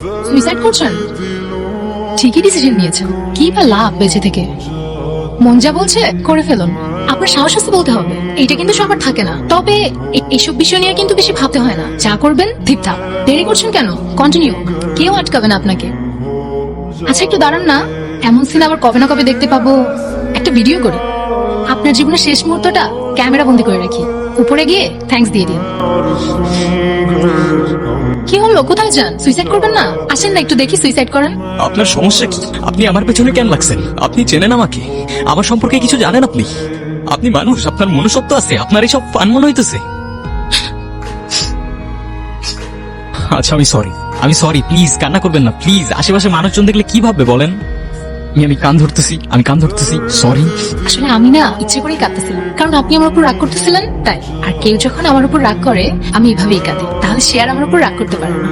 Suicide করছেন? ঠিকই decision নিয়েছেন। কি বা লাভ বেঁচে থেকে? মন যা বলছে করে ফেলুন। আপনার সাহস আছে বলতে হবে। এটা কিন্তু সবার থাকে না। তবে এসব বিষয় নিয়ে কিন্তু বেশি ভাবতে হয় না। যা করবেন ঠিকঠাক। দেরি করছেন কেন? কন্টিনিউ। কেউ আটকাবে না আপনাকে। আচ্ছা একটু দাঁড়ান না। এমন সিন আবার কবে না কবে দেখতে পাবো। একটা ভিডিও করি। আপনার জীবনের শেষ মুহূর্তটা ক্যামেরা বন্দি করে রাখি। উপরে গিয়ে থ্যাঙ্কস দিয়ে দিন। কি হলো? কোথায় যান? সুইসাইড করবেন না? আসেন না একটু দেখি সুইসাইড করেন। আপনার সমস্যা কি? আপনি আমার পেছনে কেন লাগছেন? আপনি চেনেন আমাকে? আমার সম্পর্কে কিছু জানেন আপনি? আপনি মানুষ, আপনার মনুষ্যত্ব আছে, আপনার এইসব ফান মনে হইতেছে। আচ্ছা আমি সরি প্লিজ কান্না করবেন না প্লিজ। আশেপাশে মানুষজন দেখলে কি ভাববে বলেন? আমি কান ধরতেছি সরি। আসলে আমি না ইচ্ছে করেই কাঁদতেছিলাম, কারণ আপনি আমার উপর রাগ করতেছিলেন তাই। আর কেউ যখন আমার উপর রাগ করে আমি এভাবেই কাঁদি, তাহলে সে আর আমার উপর রাগ করতে পারে না।